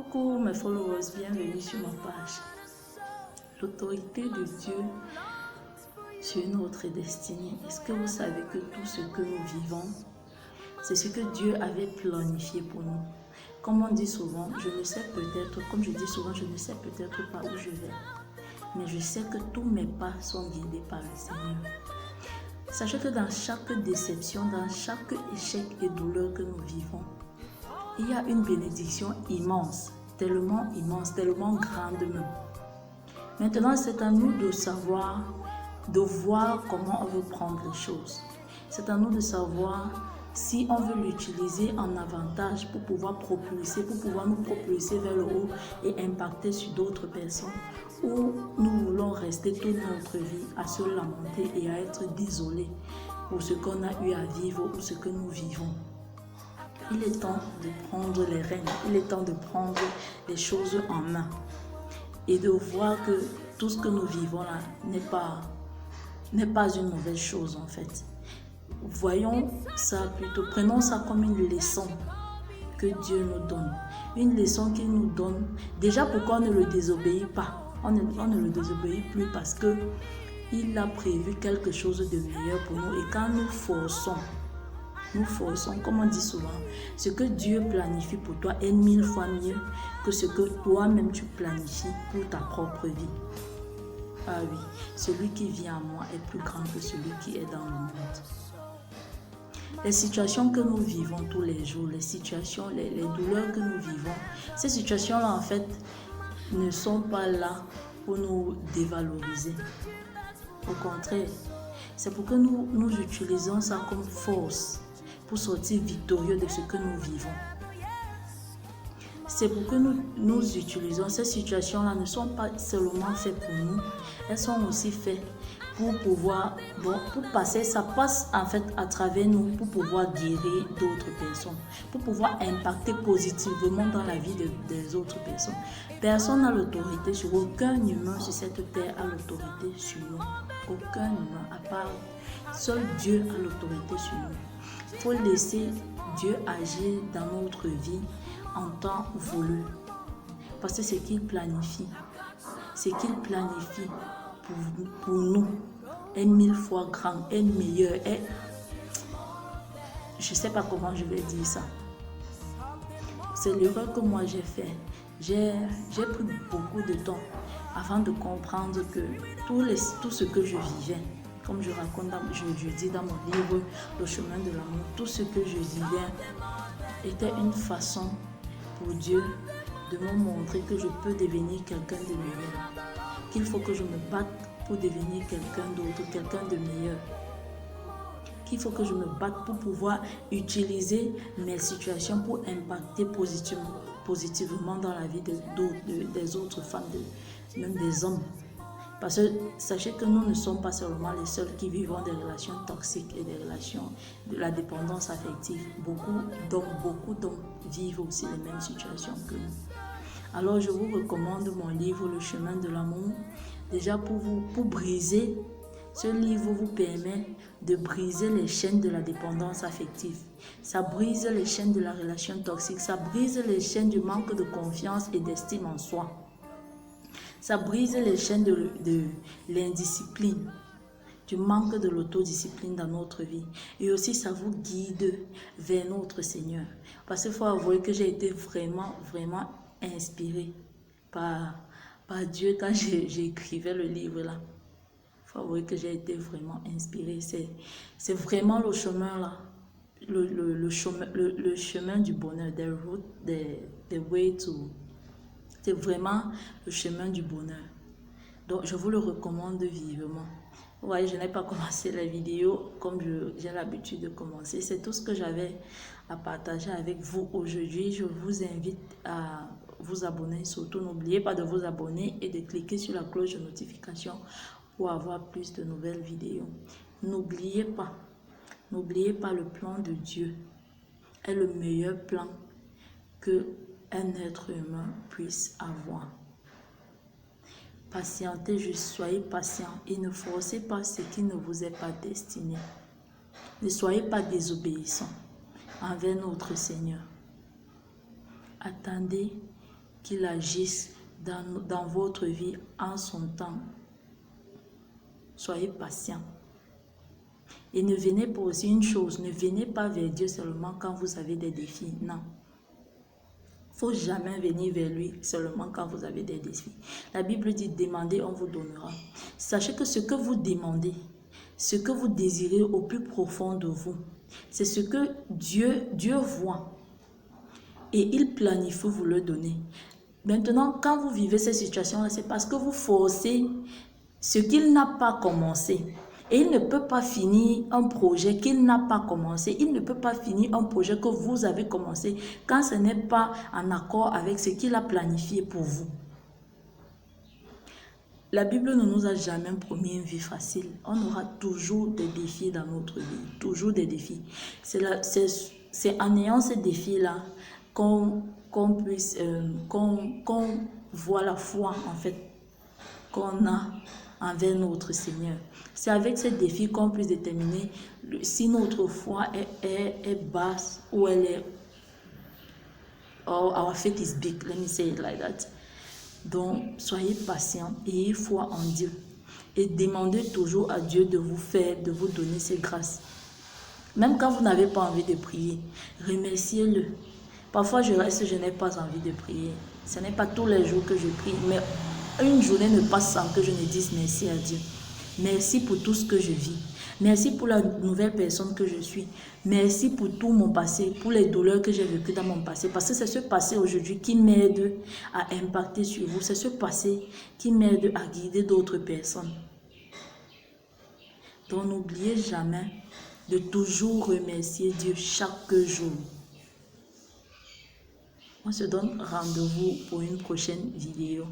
Coucou mes followers, bienvenue sur ma page. L'autorité de Dieu sur notre destinée. Est-ce que vous savez que tout ce que nous vivons, c'est ce que Dieu avait planifié pour nous? Comme on dit souvent, je ne sais peut-être, comme je dis souvent, je ne sais peut-être pas où je vais. Mais je sais que tous mes pas sont guidés par le Seigneur. Sachez que dans chaque déception, dans chaque échec et douleur que nous vivons, il y a une bénédiction immense, tellement grande même. Maintenant, c'est à nous de savoir, de voir comment on veut prendre les choses. C'est à nous de savoir si on veut l'utiliser en avantage pour pouvoir nous propulser vers le haut et impacter sur d'autres personnes, ou nous voulons rester toute notre vie à se lamenter et à être désolés pour ce qu'on a eu à vivre ou ce que nous vivons. Il est temps de prendre les rênes, il est temps de prendre les choses en main et de voir que tout ce que nous vivons là n'est pas une mauvaise chose en fait. Voyons ça plutôt, prenons ça comme une leçon que Dieu nous donne. Une leçon qu'il nous donne. Déjà, pourquoi on ne le désobéit pas? On ne le désobéit plus parce qu'il a prévu quelque chose de meilleur pour nous. Et quand nous forçons, comme on dit souvent, ce que Dieu planifie pour toi est 1000 fois mieux que ce que toi-même tu planifies pour ta propre vie. Ah oui, celui qui vient à moi est plus grand que celui qui est dans le monde. Les situations que nous vivons tous les jours, les situations, les douleurs que nous vivons, ces situations-là en fait ne sont pas là pour nous dévaloriser. Au contraire, c'est pour que nous utilisons ça comme force pour sortir victorieux de ce que nous vivons. C'est pour que nous utilisons ces situations-là, ne sont pas seulement faites pour nous, elles sont aussi faites pour pouvoir, pour passer, ça passe en fait à travers nous pour pouvoir guérir d'autres personnes, pour pouvoir impacter positivement dans la vie des autres personnes. Personne n'a l'autorité sur aucun humain sur cette terre a l'autorité sur nous. Aucun humain, à part seul Dieu a l'autorité sur nous. Il faut laisser Dieu agir dans notre vie en temps voulu. Parce que ce qu'il planifie pour nous est 1000 fois grand, est meilleur, je ne sais pas comment je vais dire ça. C'est l'erreur que moi j'ai fait. J'ai pris beaucoup de temps avant de comprendre que tout ce que je vivais, comme je raconte, je dis dans mon livre Le chemin de l'amour, tout ce que je vivais était une façon pour Dieu de me montrer que je peux devenir quelqu'un de meilleur, qu'il faut que je me batte pour devenir quelqu'un d'autre, quelqu'un de meilleur, qu'il faut que je me batte pour pouvoir utiliser mes situations pour impacter positivement dans la vie des autres femmes, même des hommes. Parce que sachez que nous ne sommes pas seulement les seuls qui vivons des relations toxiques et des relations de la dépendance affective. Beaucoup d'hommes vivent aussi les mêmes situations que nous. Alors je vous recommande mon livre Le chemin de l'amour. Déjà pour briser, ce livre vous permet de briser les chaînes de la dépendance affective. Ça brise les chaînes de la relation toxique, ça brise les chaînes du manque de confiance et d'estime en soi. Ça brise les chaînes de l'indiscipline, du manque de l'autodiscipline dans notre vie. Et aussi, ça vous guide vers notre Seigneur. Parce qu'il faut avouer que j'ai été vraiment inspirée par Dieu quand j'écrivais le livre là. Il faut avouer que j'ai été vraiment inspirée. C'est vraiment le chemin là. Le chemin du bonheur, c'est vraiment le chemin du bonheur. Donc, je vous le recommande vivement. Vous voyez, je n'ai pas commencé la vidéo comme j'ai l'habitude de commencer. C'est tout ce que j'avais à partager avec vous aujourd'hui. Je vous invite à vous abonner. Surtout, n'oubliez pas de vous abonner et de cliquer sur la cloche de notification pour avoir plus de nouvelles vidéos. N'oubliez pas le plan de Dieu est le meilleur plan que un être humain puisse avoir. Patientez juste, soyez patient et ne forcez pas ce qui ne vous est pas destiné. Ne soyez pas désobéissants envers notre Seigneur. Attendez qu'il agisse dans votre vie en son temps. Soyez patient. Et ne venez pas aussi une chose, ne venez pas vers Dieu seulement quand vous avez des défis. Non. Il ne faut jamais venir vers lui seulement quand vous avez des défis. La Bible dit, demandez, on vous donnera. Sachez que ce que vous demandez, ce que vous désirez au plus profond de vous, c'est ce que Dieu voit. Et il planifie vous le donner. Maintenant, quand vous vivez cette situation-là, c'est parce que vous forcez ce qu'il n'a pas commencé. Et il ne peut pas finir un projet qu'il n'a pas commencé. Il ne peut pas finir un projet que vous avez commencé quand ce n'est pas en accord avec ce qu'il a planifié pour vous. La Bible ne nous a jamais promis une vie facile. On aura toujours des défis dans notre vie. Toujours des défis. C'est en ayant ces défis-là qu'on voit la foi en fait qu'on a envers notre Seigneur. C'est avec ces défis qu'on puisse déterminer si notre foi est basse ou elle est our faith is big. Let me say it like that. Donc, soyez patients, ayez foi en Dieu et demandez toujours à Dieu de vous donner ses grâces. Même quand vous n'avez pas envie de prier, remerciez-le. Parfois, je n'ai pas envie de prier. Ce n'est pas tous les jours que je prie, mais une journée ne passe sans que je ne dise merci à Dieu. Merci pour tout ce que je vis. Merci pour la nouvelle personne que je suis. Merci pour tout mon passé, pour les douleurs que j'ai vécues dans mon passé. Parce que c'est ce passé aujourd'hui qui m'aide à impacter sur vous. C'est ce passé qui m'aide à guider d'autres personnes. Donc n'oubliez jamais de toujours remercier Dieu chaque jour. On se donne rendez-vous pour une prochaine vidéo.